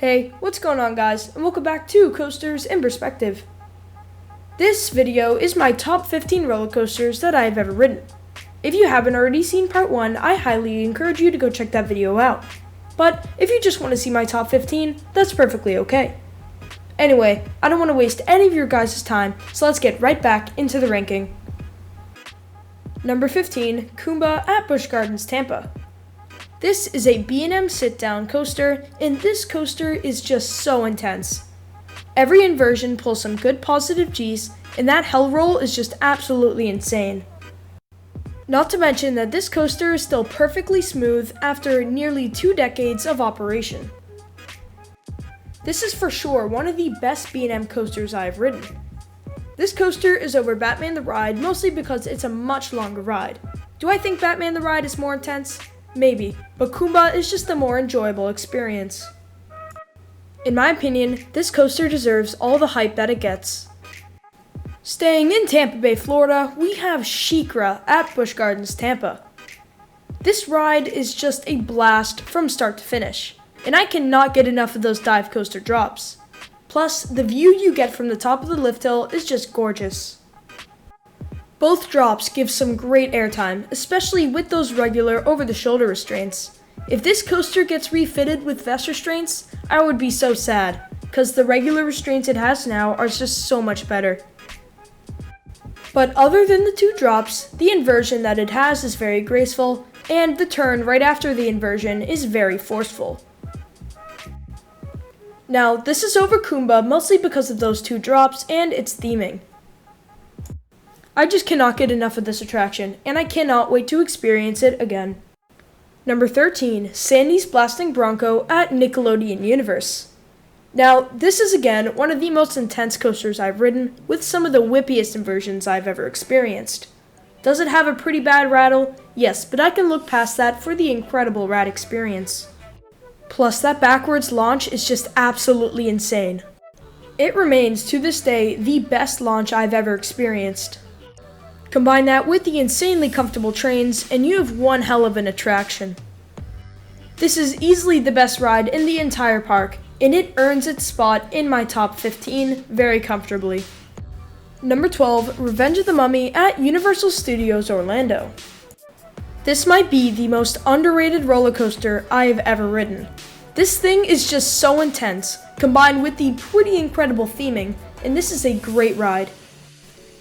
Hey, what's going on guys, and welcome back to Coasters in Perspective. This video is my top 15 roller coasters that I have ever ridden. If you haven't already seen part 1, I highly encourage you to go check that video out. But if you just want to see my top 15, that's perfectly okay. Anyway, I don't want to waste any of your guys' time, so let's get right back into the ranking. Number 15, Kumba at Busch Gardens, Tampa. This is a B&M sit-down coaster, and this coaster is just so intense. Every inversion pulls some good positive G's, and that hell roll is just absolutely insane. Not to mention that this coaster is still perfectly smooth after nearly 2 decades of operation. This is for sure one of the best B&M coasters I've ridden. This coaster is over Batman the Ride mostly because it's a much longer ride. Do I think Batman the Ride is more intense? Maybe, but Kumba is just a more enjoyable experience. In my opinion, this coaster deserves all the hype that it gets. Staying in Tampa Bay, Florida, we have Shikra at Busch Gardens, Tampa. This ride is just a blast from start to finish, and I cannot get enough of those dive coaster drops. Plus, the view you get from the top of the lift hill is just gorgeous. Both drops give some great airtime, especially with those regular over-the-shoulder restraints. If this coaster gets refitted with vest restraints, I would be so sad, because the regular restraints it has now are just so much better. But other than the 2 drops, the inversion that it has is very graceful, and the turn right after the inversion is very forceful. Now, this is over Kumba mostly because of those 2 drops and its theming. I just cannot get enough of this attraction, and I cannot wait to experience it again. Number 13, Sandy's Blasting Bronco at Nickelodeon Universe. Now, this is again one of the most intense coasters I've ridden, with some of the whippiest inversions I've ever experienced. Does it have a pretty bad rattle? Yes, but I can look past that for the incredible ride experience. Plus, that backwards launch is just absolutely insane. It remains to this day the best launch I've ever experienced. Combine that with the insanely comfortable trains, and you have one hell of an attraction. This is easily the best ride in the entire park, and it earns its spot in my top 15 very comfortably. Number 12, Revenge of the Mummy at Universal Studios Orlando. This might be the most underrated roller coaster I have ever ridden. This thing is just so intense, combined with the pretty incredible theming, and this is a great ride.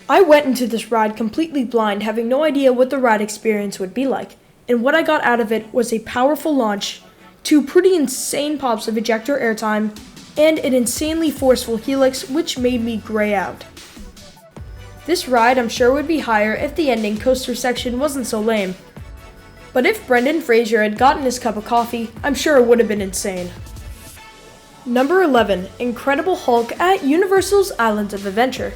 I went into this ride completely blind, having no idea what the ride experience would be like, and what I got out of it was a powerful launch, 2 pretty insane pops of ejector airtime, and an insanely forceful helix which made me gray out. This ride I'm sure would be higher if the ending coaster section wasn't so lame, but if Brendan Fraser had gotten his cup of coffee, I'm sure it would have been insane. Number 11, Incredible Hulk at Universal's Islands of Adventure.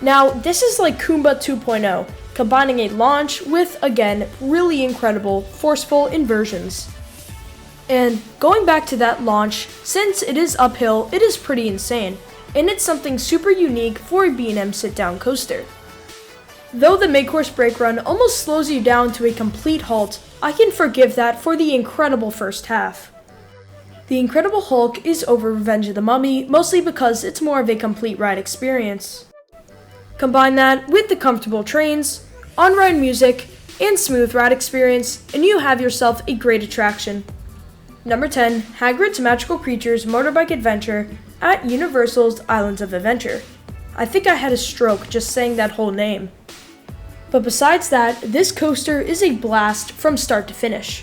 Now, this is like Kumba 2.0, combining a launch with, again, really incredible, forceful inversions. And going back to that launch, since it is uphill, it is pretty insane, and it's something super unique for a B&M sit-down coaster. Though the mid-course brake run almost slows you down to a complete halt, I can forgive that for the incredible first half. The Incredible Hulk is over Revenge of the Mummy, mostly because it's more of a complete ride experience. Combine that with the comfortable trains, on-ride music, and smooth ride experience, and you have yourself a great attraction. Number 10, Hagrid's Magical Creatures Motorbike Adventure at Universal's Islands of Adventure. I think I had a stroke just saying that whole name. But besides that, this coaster is a blast from start to finish.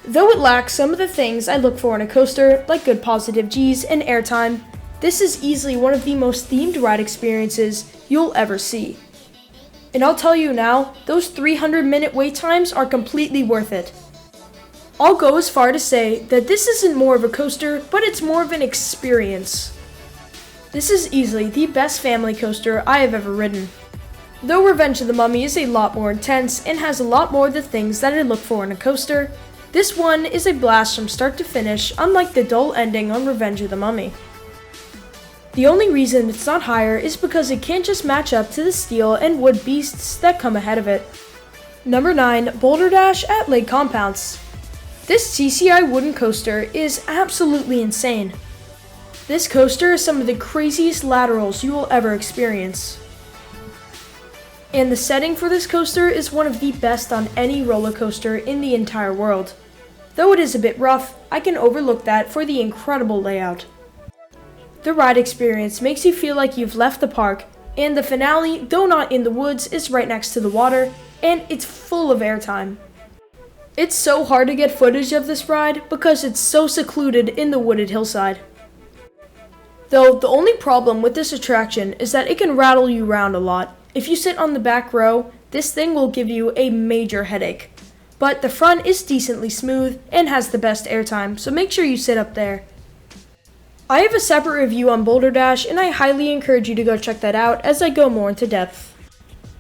Though it lacks some of the things I look for in a coaster, like good positive G's and airtime, this is easily one of the most themed ride experiences you'll ever see. And I'll tell you now, those 300-minute wait times are completely worth it. I'll go as far to say that this isn't more of a coaster, but it's more of an experience. This is easily the best family coaster I have ever ridden. Though Revenge of the Mummy is a lot more intense and has a lot more of the things that I look for in a coaster, this one is a blast from start to finish, unlike the dull ending on Revenge of the Mummy. The only reason it's not higher is because it can't just match up to the steel and wood beasts that come ahead of it. Number 9, Boulder Dash at Lake Compounce. This CCI wooden coaster is absolutely insane. This coaster is some of the craziest laterals you will ever experience. And the setting for this coaster is one of the best on any roller coaster in the entire world. Though it is a bit rough, I can overlook that for the incredible layout. The ride experience makes you feel like you've left the park, and the finale, though not in the woods, is right next to the water, and it's full of airtime. It's so hard to get footage of this ride because it's so secluded in the wooded hillside. Though the only problem with this attraction is that it can rattle you around a lot. If you sit on the back row, this thing will give you a major headache. But the front is decently smooth and has the best airtime, so make sure you sit up there. I have a separate review on Boulder Dash, and I highly encourage you to go check that out as I go more into depth.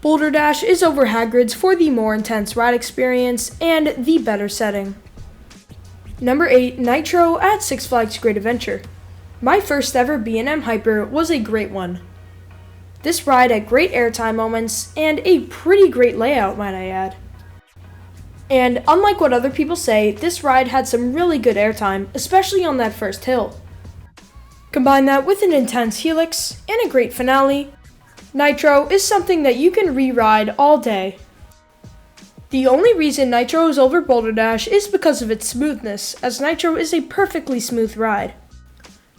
Boulder Dash is over Hagrid's for the more intense ride experience and the better setting. Number 8, Nitro at Six Flags Great Adventure. My first ever B&M Hyper was a great one. This ride had great airtime moments and a pretty great layout, might I add. And unlike what other people say, this ride had some really good airtime, especially on that first hill. Combine that with an intense helix and a great finale, Nitro is something that you can re-ride all day. The only reason Nitro is over Boulder Dash is because of its smoothness, as Nitro is a perfectly smooth ride.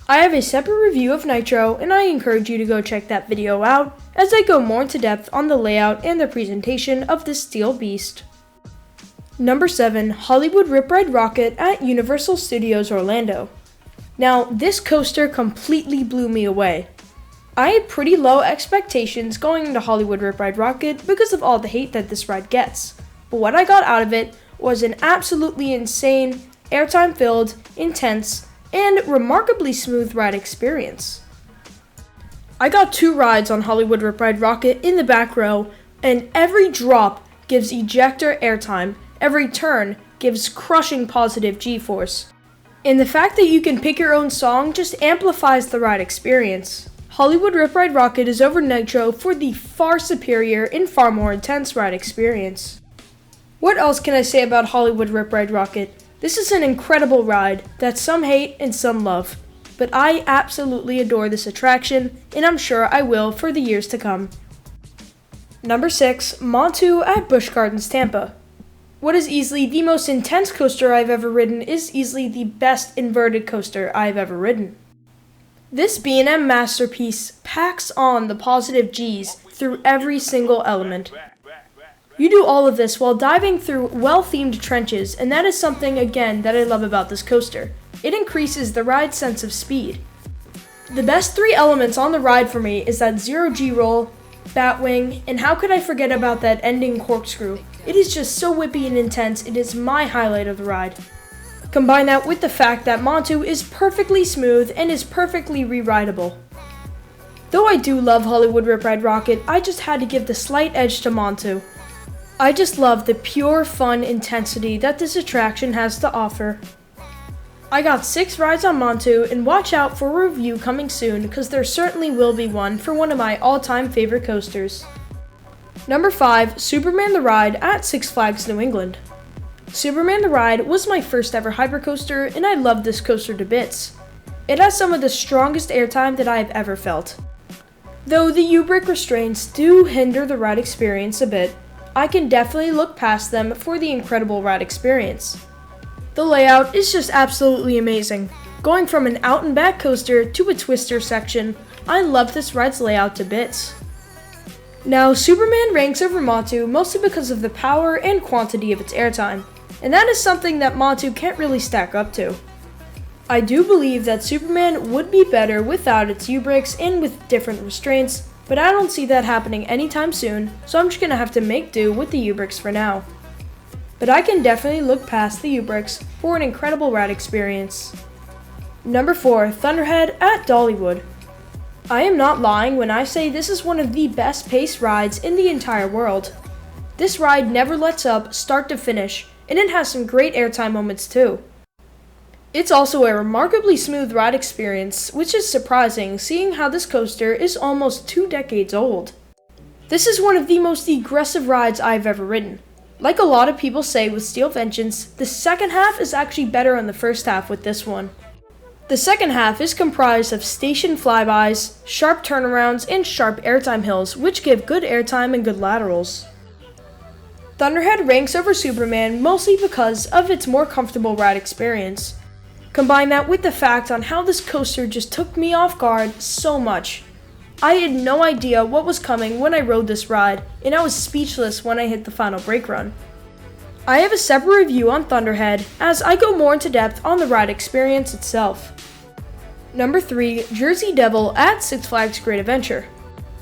I have a separate review of Nitro, and I encourage you to go check that video out as I go more into depth on the layout and the presentation of this steel beast. Number 7, Hollywood Rip Ride Rocket at Universal Studios Orlando. Now, this coaster completely blew me away. I had pretty low expectations going into Hollywood Rip Ride Rocket because of all the hate that this ride gets. But what I got out of it was an absolutely insane, airtime-filled, intense, and remarkably smooth ride experience. I got 2 rides on Hollywood Rip Ride Rocket in the back row, and every drop gives ejector airtime, every turn gives crushing positive G-force. And the fact that you can pick your own song just amplifies the ride experience. Hollywood Rip Ride Rocket is over Nitro for the far superior and far more intense ride experience. What else can I say about Hollywood Rip Ride Rocket? This is an incredible ride that some hate and some love. But I absolutely adore this attraction, and I'm sure I will for the years to come. Number 6, Mantu at Busch Gardens Tampa. What is easily the most intense coaster I've ever ridden is easily the best inverted coaster I've ever ridden. This B&M masterpiece packs on the positive G's through every single element. You do all of this while diving through well-themed trenches, and that is something, again, that I love about this coaster. It increases the ride's sense of speed. The best 3 elements on the ride for me is that 0G roll, Batwing, and how could I forget about that ending corkscrew? It is just so whippy and intense, it is my highlight of the ride. Combine that with the fact that Mantu is perfectly smooth and is perfectly re-rideable. Though I do love Hollywood Rip Ride Rocket, I just had to give the slight edge to Mantu. I just love the pure fun intensity that this attraction has to offer. I got 6 rides on Mantu, and watch out for a review coming soon because there certainly will be one for one of my all-time favorite coasters. Number 5, Superman the Ride at Six Flags New England. Superman the Ride was my first ever hypercoaster, and I love this coaster to bits. It has some of the strongest airtime that I have ever felt. Though the U-brake restraints do hinder the ride experience a bit, I can definitely look past them for the incredible ride experience. The layout is just absolutely amazing. Going from an out and back coaster to a twister section, I love this ride's layout to bits. Now, Superman ranks over Mantu mostly because of the power and quantity of its airtime, and that is something that Mantu can't really stack up to. I do believe that Superman would be better without its U-brakes and with different restraints, but I don't see that happening anytime soon, so I'm just gonna have to make do with the U-brakes for now. But I can definitely look past the U-brakes for an incredible ride experience. Number 4, Thunderhead at Dollywood. I am not lying when I say this is one of the best paced rides in the entire world. This ride never lets up start to finish, and it has some great airtime moments too. It's also a remarkably smooth ride experience, which is surprising seeing how this coaster is almost 2 decades old. This is one of the most aggressive rides I've ever ridden. Like a lot of people say with Steel Vengeance, the second half is actually better than the first half with this one. The second half is comprised of station flybys, sharp turnarounds, and sharp airtime hills, which give good airtime and good laterals. Thunderhead ranks over Superman mostly because of its more comfortable ride experience. Combine that with the fact on how this coaster just took me off guard so much. I had no idea what was coming when I rode this ride, and I was speechless when I hit the final brake run. I have a separate review on Thunderhead as I go more into depth on the ride experience itself. Number 3, Jersey Devil at Six Flags Great Adventure.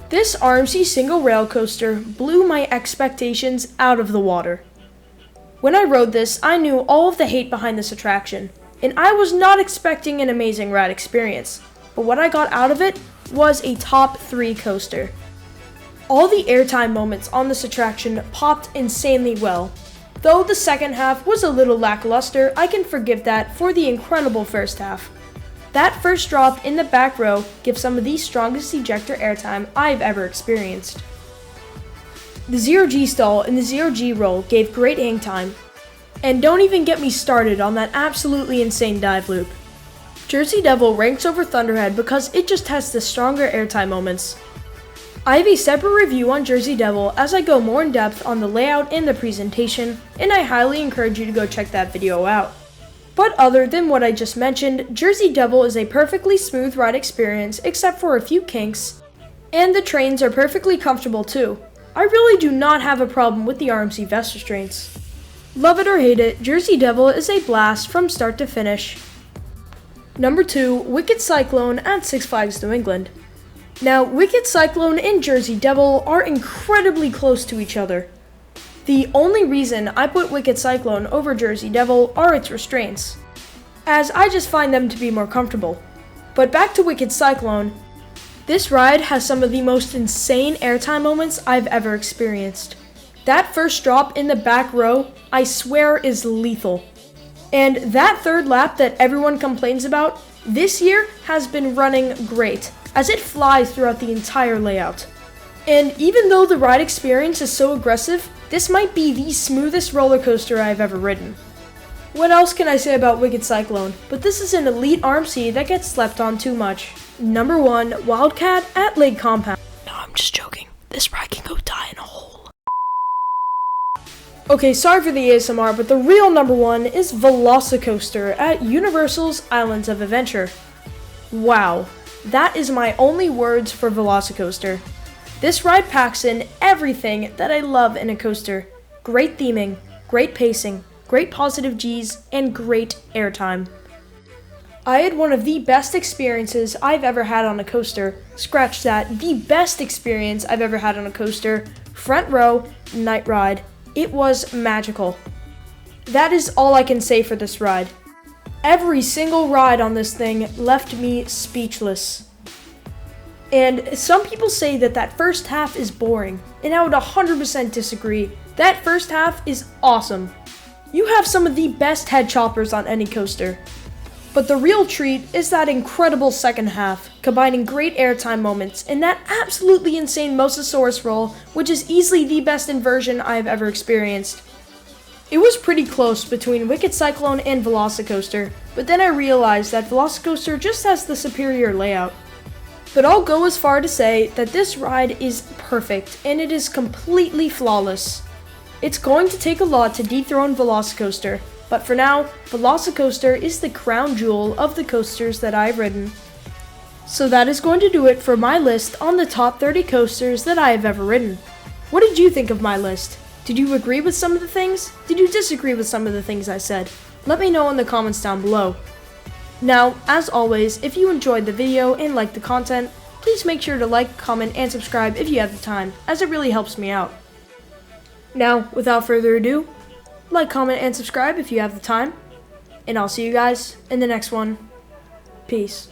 This RMC single rail coaster blew my expectations out of the water. When I rode this, I knew all of the hate behind this attraction, and I was not expecting an amazing ride experience, but what I got out of it was a top 3 coaster. All the airtime moments on this attraction popped insanely well. Though the second half was a little lackluster, I can forgive that for the incredible first half. That first drop in the back row gives some of the strongest ejector airtime I've ever experienced. The 0G stall and the 0G roll gave great hang time. And don't even get me started on that absolutely insane dive loop. Jersey Devil ranks over Thunderhead because it just has the stronger airtime moments. I have a separate review on Jersey Devil as I go more in depth on the layout and the presentation, and I highly encourage you to go check that video out. But other than what I just mentioned, Jersey Devil is a perfectly smooth ride experience except for a few kinks, and the trains are perfectly comfortable too. I really do not have a problem with the RMC vest restraints. Love it or hate it, Jersey Devil is a blast from start to finish. Number 2, Wicked Cyclone at Six Flags New England. Now, Wicked Cyclone and Jersey Devil are incredibly close to each other. The only reason I put Wicked Cyclone over Jersey Devil are its restraints, as I just find them to be more comfortable. But back to Wicked Cyclone, this ride has some of the most insane airtime moments I've ever experienced. That first drop in the back row, I swear, is lethal. And that third lap that everyone complains about, this year has been running great, as it flies throughout the entire layout. And even though the ride experience is so aggressive, this might be the smoothest roller coaster I've ever ridden. What else can I say about Wicked Cyclone? But this is an elite RMC that gets slept on too much. Number 1, Wildcat at Lake Compound. No, I'm just joking. This ride can go die in a hole. Okay, sorry for the ASMR, but the real number 1 is Velocicoaster at Universal's Islands of Adventure. Wow, that is my only words for Velocicoaster. This ride packs in everything that I love in a coaster. Great theming, great pacing, great positive G's, and great airtime. I had one of the best experiences I've ever had on a coaster. Scratch that, the best experience I've ever had on a coaster. Front row, night ride. It was magical. That is all I can say for this ride. Every single ride on this thing left me speechless. And some people say that that first half is boring, and I would 100% disagree. That first half is awesome. You have some of the best head choppers on any coaster. But the real treat is that incredible second half, combining great airtime moments and that absolutely insane Mosasaurus roll, which is easily the best inversion I have ever experienced. It was pretty close between Wicked Cyclone and Velocicoaster, but then I realized that Velocicoaster just has the superior layout. But I'll go as far to say that this ride is perfect, and it is completely flawless. It's going to take a lot to dethrone Velocicoaster, but for now, Velocicoaster is the crown jewel of the coasters that I've ridden. So that is going to do it for my list on the top 30 coasters that I have ever ridden. What did you think of my list? Did you agree with some of the things? Did you disagree with some of the things I said? Let me know in the comments down below. Now, as always, if you enjoyed the video and liked the content, please make sure to like, comment, and subscribe if you have the time, as it really helps me out. Now, without further ado, like, comment, and subscribe if you have the time, and I'll see you guys in the next one. Peace.